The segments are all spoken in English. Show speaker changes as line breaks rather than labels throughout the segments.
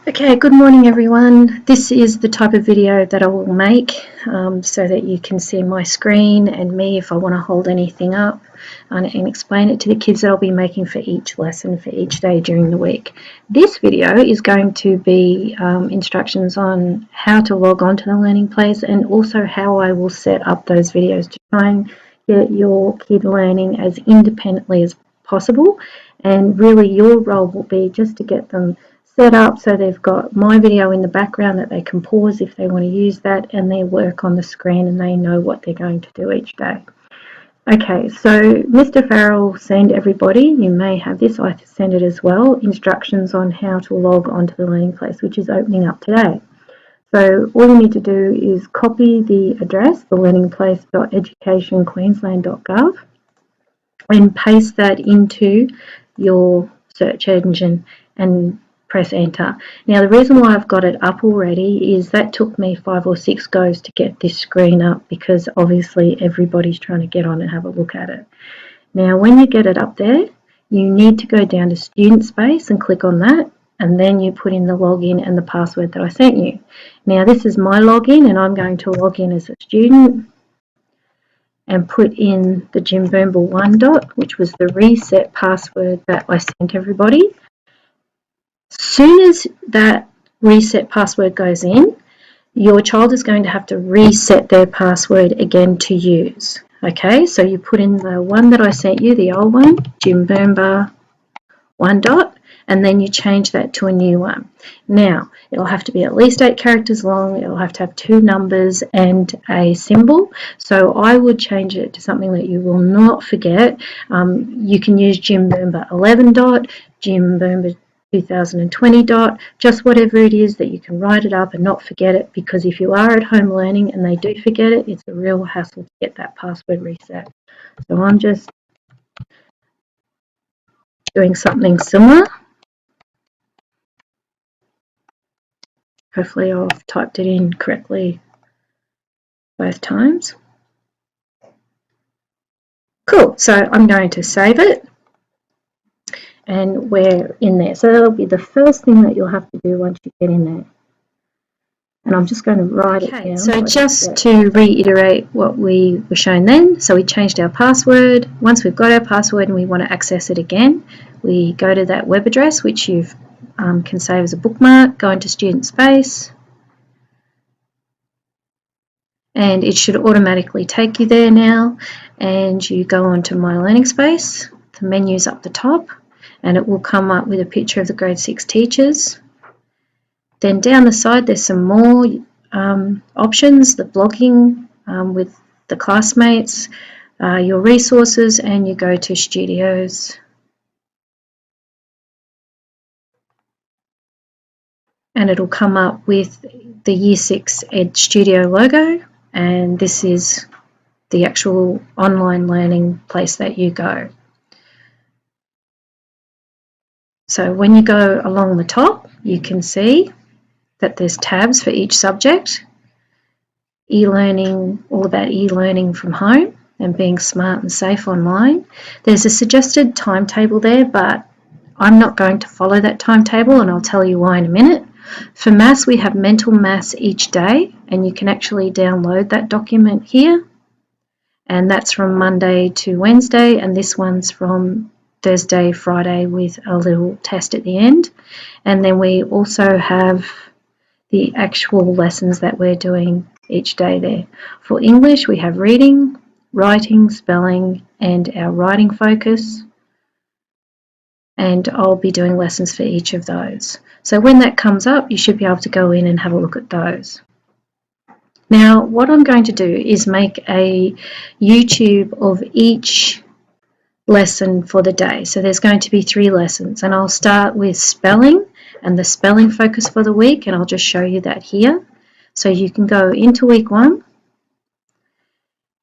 Okay, good morning everyone. This is the type of video that I will make so that you can see my screen and me if I want to hold anything up and explain it to the kids that I'll be making for each lesson for each day during the week. This video is going to be instructions on how to log on to the learning place and also how I will set up those videos to try and get your kid learning as independently as possible, and really your role will be just to get them set up so they've got my video in the background that they can pause if they want to use that, and their work on the screen, and they know what they're going to do each day. Okay, so Mr. Farrell sent everybody, you may have this, I send it as well, instructions on how to log onto the learning place, which is opening up today. So all you need to do is copy the address, the learningplace.educationqueensland.gov, and paste that into your search engine and press enter. Now the reason why I've got it up already is that took me 5 or 6 goes to get this screen up, because obviously everybody's trying to get on and have a look at it. Now when you get it up there, you need to go down to student space and click on that, and then you put in the login and the password that I sent you. Now this is my login, and I'm going to log in as a student and put in the Jim Boomble 1 dot, which was the reset password that I sent everybody. Soon as that reset password goes in, your child is going to have to reset their password again to use. Okay, so you put in the one that I sent you, the old one, Jim Boomba 1 dot, and then you change that to a new one. Now, it'll have to be at least 8 characters long, it'll have to have 2 numbers and a symbol. So I would change it to something that you will not forget. You can use Jim Boomba 11 dot, Jim Boomba 2020 dot, just whatever it is that you can write it up and not forget it, because if you are at home learning and they do forget it, it's a real hassle to get that password reset. So I'm just doing something similar. Hopefully I've typed it in correctly both times. Cool, so I'm going to save it, and we're in there. So that'll be the first thing that you'll have to do once you get in there. And I'm just going to write it down. So just to reiterate what we were shown then, so we changed our password. Once we've got our password and we want to access it again, we go to that web address, which you can save as a bookmark, go into student space, and it should automatically take you there now, and you go onto My Learning Space, the menu's up the top, and it will come up with a picture of the grade 6 teachers. Then down the side there's some more options, the blogging with the classmates, your resources, and you go to studios. And it'll come up with the Year 6 Ed Studio logo, and this is the actual online learning place that you go. So when you go along the top, you can see that there's tabs for each subject. E-learning, all about e-learning from home and being smart and safe online. There's a suggested timetable there, but I'm not going to follow that timetable, and I'll tell you why in a minute. For maths, we have mental maths each day, and you can actually download that document here. And that's from Monday to Wednesday, and this one's from Thursday, Friday, with a little test at the end. And then we also have the actual lessons that we're doing each day there. For English, we have reading, writing, spelling, and our writing focus. And I'll be doing lessons for each of those. So when that comes up, you should be able to go in and have a look at those. Now, what I'm going to do is make a YouTube of each lesson for the day. So there's going to be 3 lessons, and I'll start with spelling and the spelling focus for the week, and I'll just show you that here. So you can go into week 1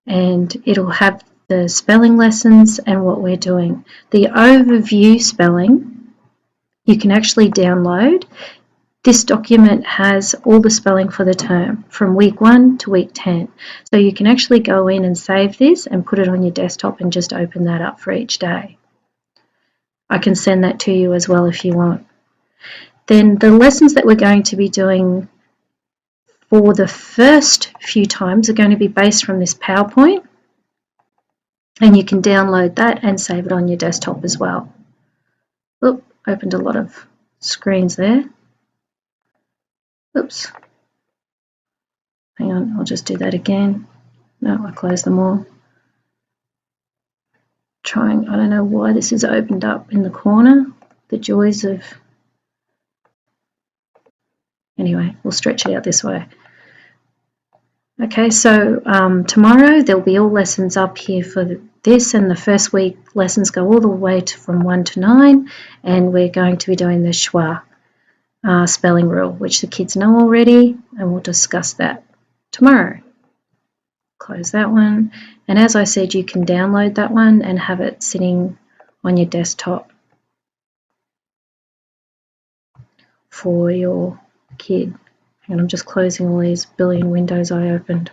and it'll have the spelling lessons and what we're doing. The overview spelling you can actually download. This document has all the spelling for the term from week 1 to week 10. So you can actually go in and save this and put it on your desktop and just open that up for each day. I can send that to you as well if you want. Then the lessons that we're going to be doing for the first few times are going to be based from this PowerPoint, and you can download that and save it on your desktop as well. Oop, opened a lot of screens there. Oops. Hang on, I'll just do that again. No, I closed them all. I don't know why this is opened up in the corner. The joys of... Anyway, we'll stretch it out this way. Okay, so tomorrow there'll be all lessons up here for this, and the first week lessons go all the way from 1 to 9, and we're going to be doing the schwa spelling rule, which the kids know already, and we'll discuss that tomorrow. Close that one, and as I said, you can download that one and have it sitting on your desktop for your kid. And I'm just closing all these billion windows I opened.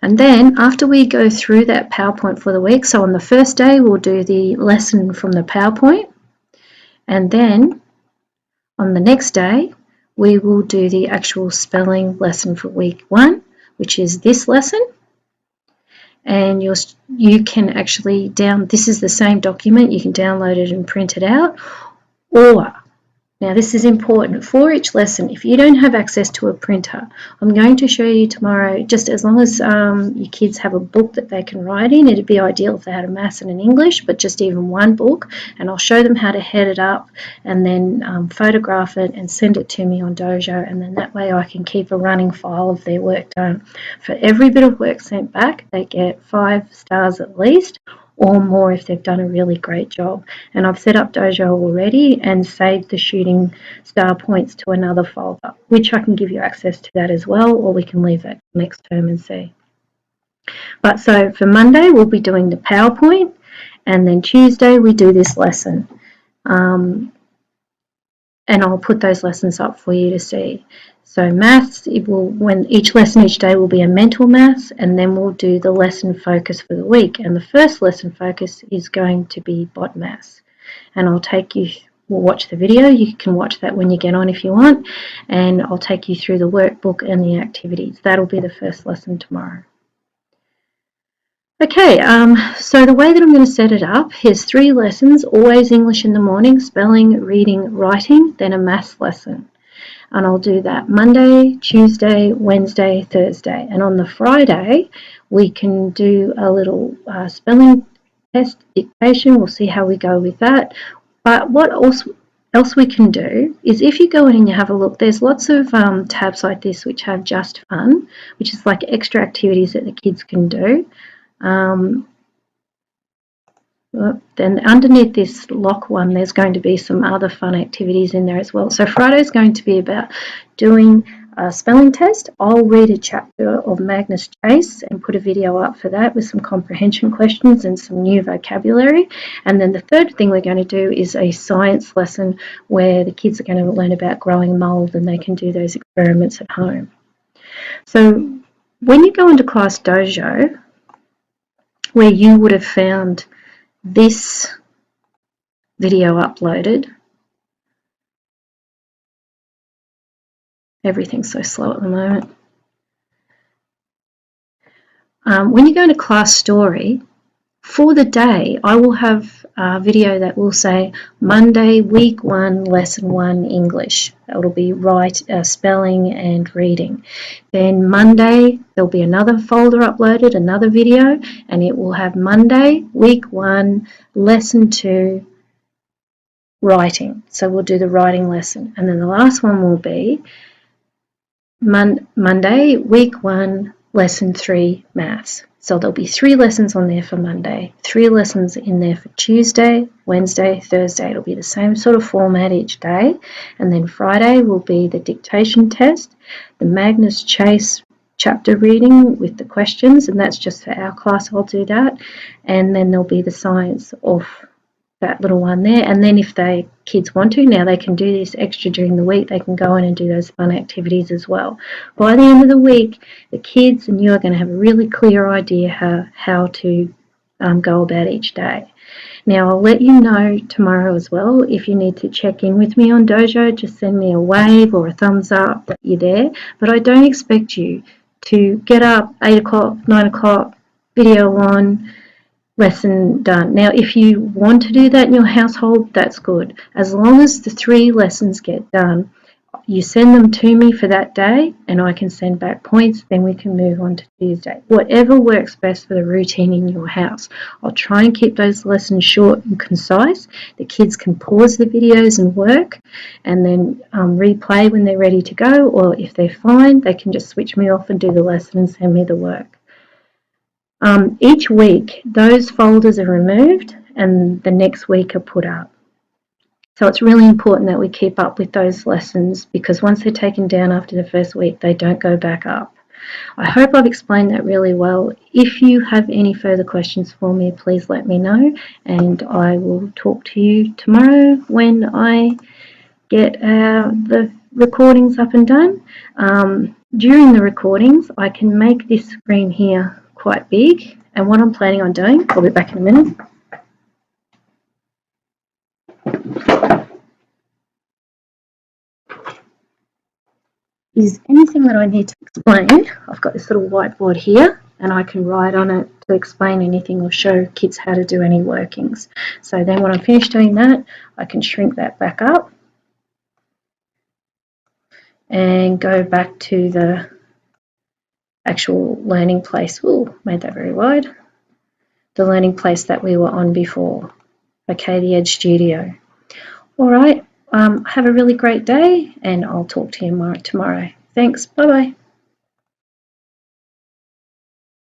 And then after we go through that PowerPoint for the week, so on the first day we'll do the lesson from the PowerPoint, and then on the next day we will do the actual spelling lesson for week 1, which is this lesson. And you can actually this is the same document, you can download it and print it out, or now this is important, for each lesson, if you don't have access to a printer, I'm going to show you tomorrow, just as long as your kids have a book that they can write in, it'd be ideal if they had a maths and an English, but just even one book, and I'll show them how to head it up and then photograph it and send it to me on Dojo, and then that way I can keep a running file of their work done. For every bit of work sent back, they get 5 stars at least, or more if they've done a really great job. And I've set up Dojo already and saved the shooting star points to another folder, which I can give you access to that as well, or we can leave that next term and see. But so for Monday, we'll be doing the PowerPoint, and then Tuesday we do this lesson. And I'll put those lessons up for you to see. So maths, each lesson each day will be a mental maths, and then we'll do the lesson focus for the week. And the first lesson focus is going to be bot maths. And we'll watch the video. You can watch that when you get on if you want. And I'll take you through the workbook and the activities. That'll be the first lesson tomorrow. Okay, so the way that I'm going to set it up is 3 lessons, always English in the morning, spelling, reading, writing, then a maths lesson. And I'll do that Monday, Tuesday, Wednesday, Thursday. And on the Friday, we can do a little spelling test, dictation. We'll see how we go with that. But what else we can do is, if you go in and you have a look, there's lots of tabs like this which have just fun, which is like extra activities that the kids can do. Then underneath this lock one, there's going to be some other fun activities in there as well. So Friday is going to be about doing a spelling test. I'll read a chapter of Magnus Chase and put a video up for that with some comprehension questions and some new vocabulary. And then the third thing we're going to do is a science lesson where the kids are going to learn about growing mold, and they can do those experiments at home. So when you go into Class Dojo, where you would have found this video uploaded. Everything's so slow at the moment. When you go into Class Story, for the day, I will have a video that will say Monday, Week 1, Lesson 1, English. It'll be spelling and reading. Then Monday, there'll be another folder uploaded, another video, and it will have Monday, Week 1, Lesson 2, writing. So we'll do the writing lesson. And then the last one will be Monday, Week 1, Lesson 3, Maths. So there'll be 3 lessons on there for Monday, 3 lessons in there for Tuesday, Wednesday, Thursday. It'll be the same sort of format each day. And then Friday will be the dictation test, the Magnus Chase chapter reading with the questions, and that's just for our class. I'll do that. And then there'll be the science of that little one there. And then if kids want to, now they can do this extra during the week. They can go in and do those fun activities as well. By the end of the week, the kids and you are going to have a really clear idea how to go about each day. Now, I'll let you know tomorrow as well. If you need to check in with me on Dojo, just send me a wave or a thumbs up that you're there. But I don't expect you to get up 8 o'clock, 9 o'clock, video on, lesson done. Now, if you want to do that in your household, that's good. As long as the 3 lessons get done, you send them to me for that day and I can send back points, then we can move on to Tuesday. Whatever works best for the routine in your house. I'll try and keep those lessons short and concise. The kids can pause the videos and work and then replay when they're ready to go, or if they're fine, they can just switch me off and do the lesson and send me the work. Each week, those folders are removed and the next week are put up. So it's really important that we keep up with those lessons, because once they're taken down after the first week, they don't go back up. I hope I've explained that really well. If you have any further questions for me, please let me know, and I will talk to you tomorrow when I get the recordings up and done. During the recordings, I can make this screen here quite big, and what I'm planning on doing, I'll be back in a minute. Is anything that I need to explain, I've got this little whiteboard here and I can write on it to explain anything or show kids how to do any workings. So then when I'm finished doing that, I can shrink that back up and go back to the actual learning place. Ooh, made that very wide. The learning place that we were on before. Okay, the Edge Studio. All right, have a really great day and I'll talk to you tomorrow. Thanks, bye-bye.